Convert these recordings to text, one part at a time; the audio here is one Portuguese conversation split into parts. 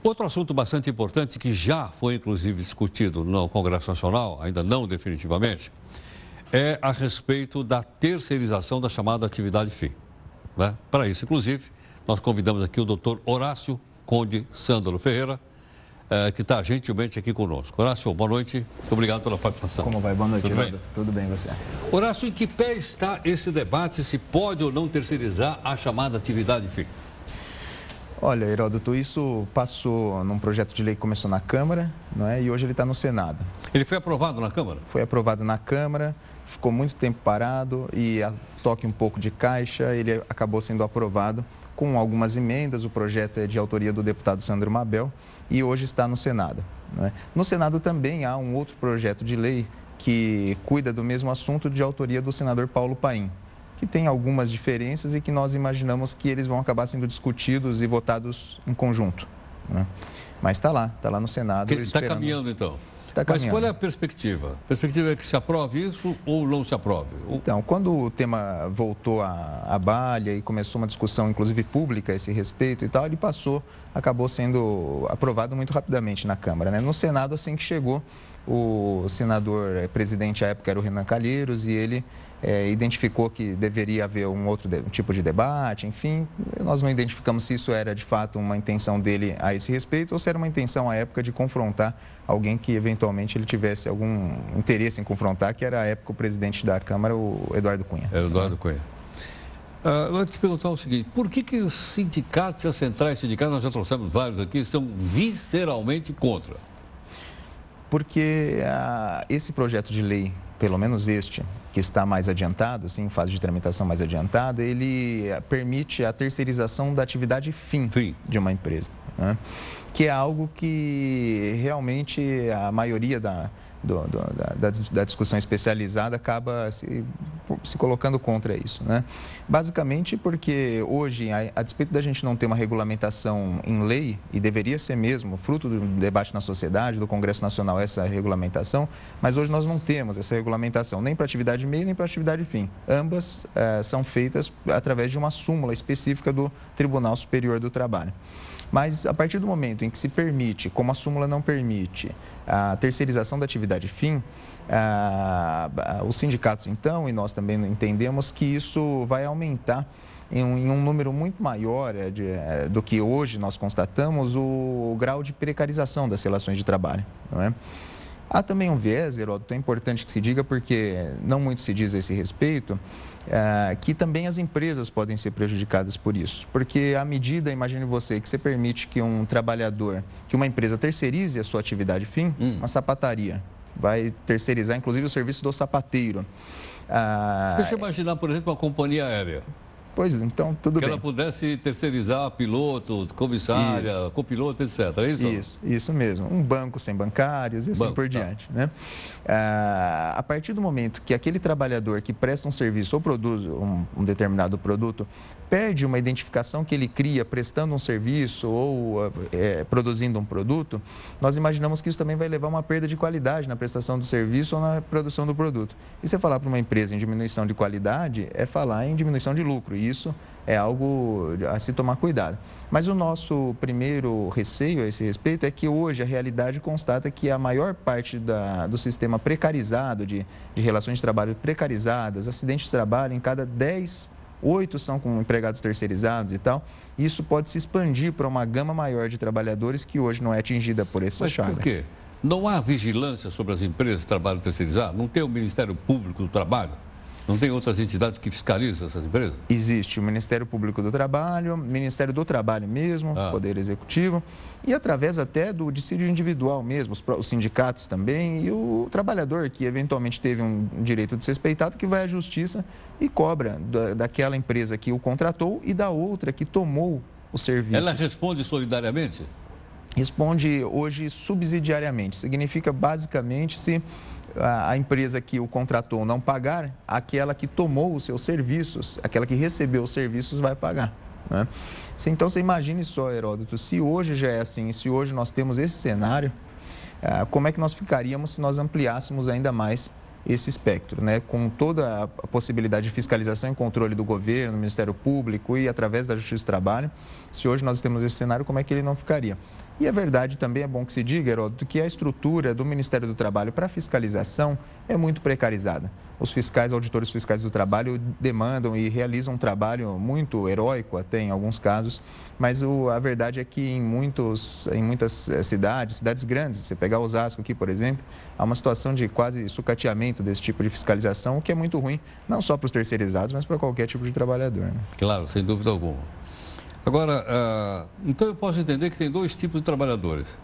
Outro assunto bastante importante que já foi, inclusive, discutido no Congresso Nacional, ainda não definitivamente, é a respeito da terceirização da chamada atividade fim. Né? Para isso, inclusive, nós convidamos aqui o doutor Horácio Conde Sândalo Ferreira, que está gentilmente aqui conosco. Horácio, boa noite. Muito obrigado pela participação. Como vai? Boa noite, Tudo bem? Tudo bem, você? Horácio, em que pé está esse debate se pode ou não terceirizar a chamada atividade fim? Olha, Heródoto, isso passou num projeto de lei que começou na Câmara, não é? E hoje ele está no Senado. Ele foi aprovado na Câmara? Foi aprovado na Câmara, ficou muito tempo parado e a toque um pouco de caixa, ele acabou sendo aprovado com algumas emendas. O projeto é de autoria do deputado Sandro Mabel e hoje está no Senado. Não é? No Senado também há um outro projeto de lei que cuida do mesmo assunto, de autoria do senador Paulo Paim, que tem algumas diferenças e que nós imaginamos que eles vão acabar sendo discutidos e votados em conjunto. Né? Mas está lá no Senado. Está caminhando, então? Está caminhando. Mas qual é a perspectiva? A perspectiva é que se aprove isso ou não se aprove? Então, quando o tema voltou à baila e começou uma discussão, inclusive pública, a esse respeito e tal, ele acabou sendo aprovado muito rapidamente na Câmara. Né? No Senado, assim que chegou, o senador presidente à época era o Renan Calheiros e ele identificou que deveria haver um outro tipo de debate, enfim, nós não identificamos se isso era de fato uma intenção dele a esse respeito ou se era uma intenção à época de confrontar alguém que eventualmente ele tivesse algum interesse em confrontar, que era à época o presidente da Câmara, o Eduardo Cunha. Eduardo Cunha. Eu vou te perguntar o seguinte, por que os sindicatos, as centrais sindicais, nós já trouxemos vários aqui, são visceralmente contra? Porque esse projeto de lei, pelo menos este, que está mais adiantado, assim, em fase de tramitação mais adiantada, ele permite a terceirização da atividade fim de uma empresa, né? Que é algo que realmente a maioria da discussão especializada acaba se colocando contra isso, né? Basicamente porque hoje, a despeito da gente não ter uma regulamentação em lei, e deveria ser mesmo, fruto do debate na sociedade, do Congresso Nacional, essa regulamentação, mas hoje nós não temos essa regulamentação, nem para atividade meio, nem para atividade fim. Ambas são feitas através de uma súmula específica do Tribunal Superior do Trabalho. Mas, a partir do momento em que se permite, como a súmula não permite, a terceirização da atividade fim, os sindicatos, então, e nós também entendemos que isso vai aumentar em um número muito maior do que hoje nós constatamos o grau de precarização das relações de trabalho, não é? Há também um viés, Heródoto, é importante que se diga, porque não muito se diz a esse respeito, que também as empresas podem ser prejudicadas por isso. Porque à medida, imagine você, que você permite que um trabalhador, que uma empresa terceirize a sua atividade fim, uma sapataria, vai terceirizar inclusive o serviço do sapateiro. Deixa eu imaginar, por exemplo, uma companhia aérea. Pois, então, tudo bem. Que ela pudesse terceirizar piloto, comissária, copiloto, etc. É isso? Isso mesmo. Um banco sem bancários e assim por diante, né? A partir do momento que aquele trabalhador que presta um serviço ou produz um determinado produto perde uma identificação que ele cria prestando um serviço ou produzindo um produto, nós imaginamos que isso também vai levar a uma perda de qualidade na prestação do serviço ou na produção do produto. E você falar para uma empresa em diminuição de qualidade é falar em diminuição de lucro. E isso é algo a se tomar cuidado. Mas o nosso primeiro receio a esse respeito é que hoje a realidade constata que a maior parte do sistema precarizado, de relações de trabalho precarizadas, acidentes de trabalho, em cada 10, 8 são com empregados terceirizados e tal. Isso pode se expandir para uma gama maior de trabalhadores que hoje não é atingida por essa chaga. Mas por quê? Não há vigilância sobre as empresas de trabalho terceirizado? Não tem o Ministério Público do Trabalho? Não tem outras entidades que fiscalizam essas empresas? Existe o Ministério Público do Trabalho, Ministério do Trabalho mesmo, Poder Executivo, e através até do dissídio individual mesmo, os sindicatos também, e o trabalhador que eventualmente teve um direito desrespeitado, que vai à justiça e cobra daquela empresa que o contratou e da outra que tomou o serviço. Ela responde solidariamente? Responde hoje subsidiariamente. Significa basicamente se a empresa que o contratou não pagar, aquela que tomou os seus serviços, aquela que recebeu os serviços vai pagar, né? Então, você imagine só, Heródoto, se hoje já é assim, se hoje nós temos esse cenário, como é que nós ficaríamos se nós ampliássemos ainda mais esse espectro, né? Com toda a possibilidade de fiscalização e controle do governo, do Ministério Público e através da Justiça do Trabalho, se hoje nós temos esse cenário, como é que ele não ficaria? E é verdade, também é bom que se diga, Heródoto, que a estrutura do Ministério do Trabalho para fiscalização é muito precarizada. Os fiscais, auditores fiscais do trabalho demandam e realizam um trabalho muito heróico até em alguns casos, mas a verdade é que em muitas cidades grandes, você pegar Osasco aqui, por exemplo, há uma situação de quase sucateamento desse tipo de fiscalização, o que é muito ruim, não só para os terceirizados, mas para qualquer tipo de trabalhador, né? Claro, sem dúvida alguma. Agora, então eu posso entender que tem dois tipos de trabalhadores.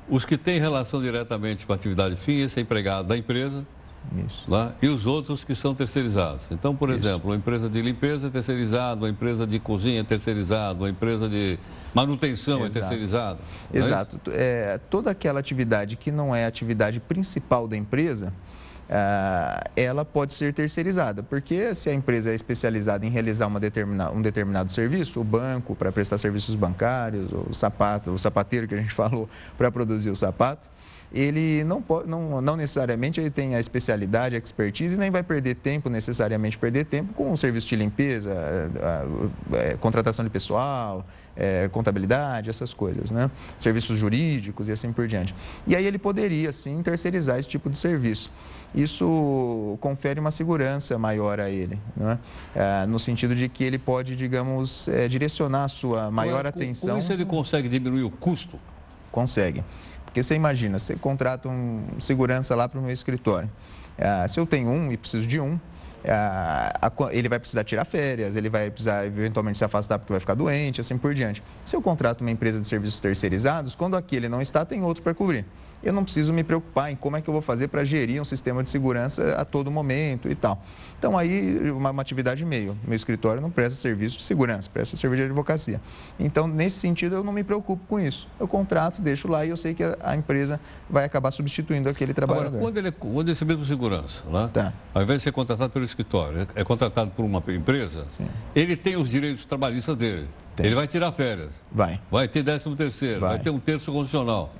Os que têm relação diretamente com a atividade fim, esse é empregado da empresa, lá, e os outros que são terceirizados. Então, por exemplo, uma empresa de limpeza é terceirizada, uma empresa de cozinha é terceirizada, uma empresa de manutenção é terceirizada. Exato. Toda aquela atividade que não é a atividade principal da empresa, ela pode ser terceirizada, porque se a empresa é especializada em realizar um determinado serviço, o banco para prestar serviços bancários, o sapateiro que a gente falou para produzir o sapato, ele não necessariamente ele tem a especialidade, a expertise, nem vai necessariamente perder tempo com o serviço de limpeza, contratação de pessoal, contabilidade, essas coisas, né? Serviços jurídicos e assim por diante. E aí ele poderia, sim, terceirizar esse tipo de serviço. Isso confere uma segurança maior a ele, né? No sentido de que ele pode, digamos, direcionar a sua maior atenção. Com isso ele consegue diminuir o custo? Consegue. Porque você imagina, você contrata um segurança lá para o meu escritório. Se eu tenho um e preciso de um, ele vai precisar tirar férias, ele vai precisar eventualmente se afastar porque vai ficar doente, assim por diante. Se eu contrato uma empresa de serviços terceirizados, quando aqui ele não está, tem outro para cobrir. Eu não preciso me preocupar em como é que eu vou fazer para gerir um sistema de segurança a todo momento e tal. Então, aí, uma atividade meio. Meu escritório não presta serviço de segurança, presta serviço de advocacia. Então, nesse sentido, eu não me preocupo com isso. Eu contrato, deixo lá e eu sei que a empresa vai acabar substituindo aquele trabalhador. Agora, quando esse mesmo segurança, né? Tá. Ao invés de ser contratado pelo escritório, é contratado por uma empresa, sim, ele tem os direitos trabalhistas dele. Tem. Ele vai tirar férias. Vai ter 13º, vai ter um terço condicional.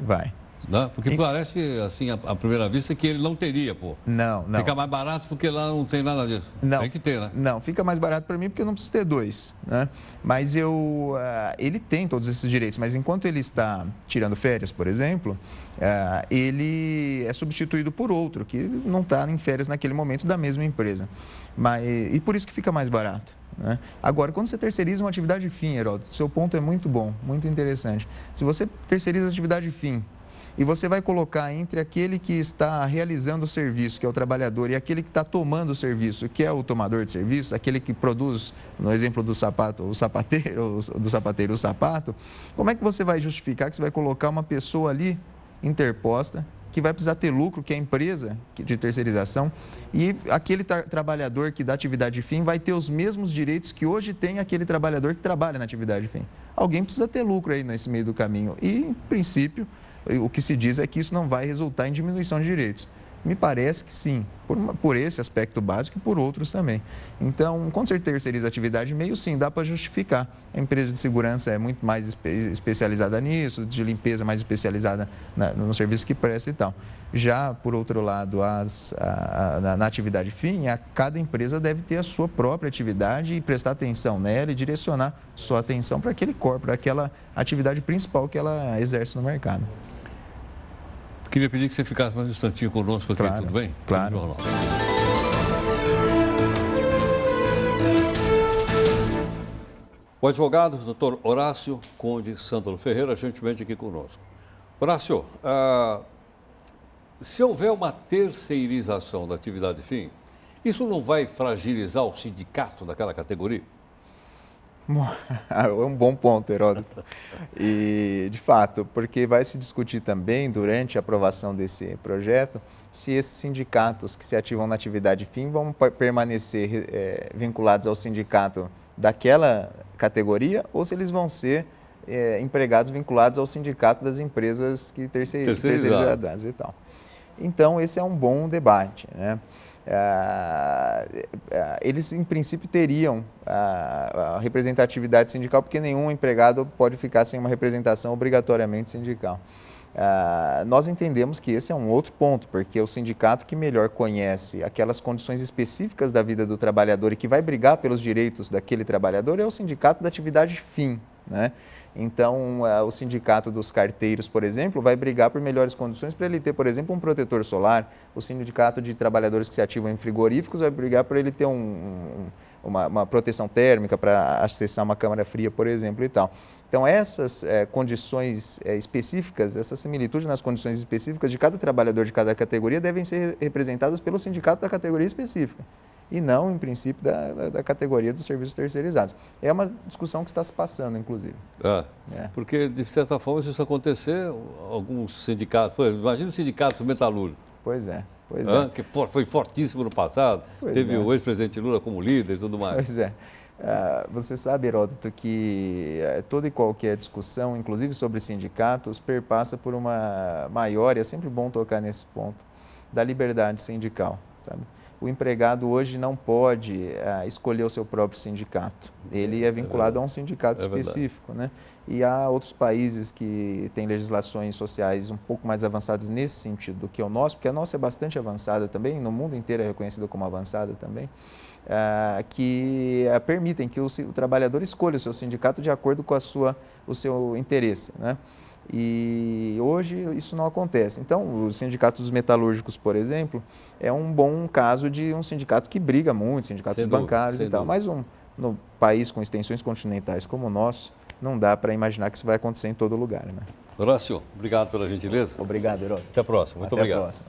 Não, porque parece, assim, à primeira vista, que ele não teria, pô. Não. Fica mais barato porque lá não tem nada disso. Não. Tem que ter, né? Não, fica mais barato para mim porque eu não preciso ter dois, né? Mas ele tem todos esses direitos, mas enquanto ele está tirando férias, por exemplo, ele é substituído por outro que não está em férias naquele momento da mesma empresa. E por isso que fica mais barato, né? Agora, quando você terceiriza uma atividade fim, Heródoto, seu ponto é muito bom, muito interessante. Se você terceiriza a atividade fim, e você vai colocar entre aquele que está realizando o serviço, que é o trabalhador, e aquele que está tomando o serviço, que é o tomador de serviço, aquele que produz, no exemplo do sapato, o sapateiro, o sapato, como é que você vai justificar que você vai colocar uma pessoa ali interposta, que vai precisar ter lucro, que é a empresa de terceirização, e aquele trabalhador que dá atividade fim vai ter os mesmos direitos que hoje tem aquele trabalhador que trabalha na atividade fim. Alguém precisa ter lucro aí nesse meio do caminho e, em princípio, o que se diz é que isso não vai resultar em diminuição de direitos. Me parece que sim, por esse aspecto básico e por outros também. Então, quando você terceiriza a atividade meio, sim, dá para justificar. A empresa de segurança é muito mais especializada nisso, de limpeza mais especializada no serviço que presta e tal. Já, por outro lado, na atividade fim, cada empresa deve ter a sua própria atividade e prestar atenção nela e direcionar sua atenção para aquele corpo, para aquela atividade principal que ela exerce no mercado. Queria pedir que você ficasse mais um instantinho conosco aqui, tudo bem? Claro. O advogado, doutor Horácio Conde Santoro Ferreira, gentilmente aqui conosco. Horácio, se houver uma terceirização da atividade fim, isso não vai fragilizar o sindicato daquela categoria? É um bom ponto, Heródoto. E, de fato, porque vai se discutir também, durante a aprovação desse projeto, se esses sindicatos que se ativam na atividade fim vão permanecer vinculados ao sindicato daquela categoria ou se eles vão ser empregados vinculados ao sindicato das empresas que terceirizadas e tal. Então, esse é um bom debate, né? Eles, em princípio, teriam a representatividade sindical, porque nenhum empregado pode ficar sem uma representação obrigatoriamente sindical. Nós entendemos que esse é um outro ponto, porque o sindicato que melhor conhece aquelas condições específicas da vida do trabalhador e que vai brigar pelos direitos daquele trabalhador é o sindicato da atividade fim, né? Então, o sindicato dos carteiros, por exemplo, vai brigar por melhores condições para ele ter, por exemplo, um protetor solar. O sindicato de trabalhadores que se ativam em frigoríficos vai brigar por ele ter uma proteção térmica para acessar uma câmara fria, por exemplo, e tal. Então, essas condições específicas, essa similitude nas condições específicas de cada trabalhador de cada categoria devem ser representadas pelo sindicato da categoria específica e não, em princípio, da categoria dos serviços terceirizados. É uma discussão que está se passando, inclusive. Porque, de certa forma, se isso acontecer, alguns sindicatos, por exemplo, imagina o sindicato metalúrgico. Pois é. Que foi fortíssimo no passado, teve o ex-presidente Lula como líder e tudo mais. Pois é. Você sabe, Heródoto, que toda e qualquer discussão, inclusive sobre sindicatos, perpassa por uma maior, e é sempre bom tocar nesse ponto, da liberdade sindical, sabe? O empregado hoje não pode escolher o seu próprio sindicato. Ele é vinculado a um sindicato específico, né? E há outros países que têm legislações sociais um pouco mais avançadas nesse sentido do que o nosso, porque a nossa é bastante avançada também, no mundo inteiro é reconhecida como avançada também, que permitem que o trabalhador escolha o seu sindicato de acordo com o seu interesse, né? E hoje isso não acontece. Então, o sindicato dos metalúrgicos, por exemplo, é um bom caso de um sindicato que briga muito, sindicatos bancários e tal. Mas no país com extensões continentais como o nosso, não dá para imaginar que isso vai acontecer em todo lugar, né? Horácio, obrigado pela gentileza. Obrigado, Herói. Até a próxima. Muito obrigado. Até a próxima.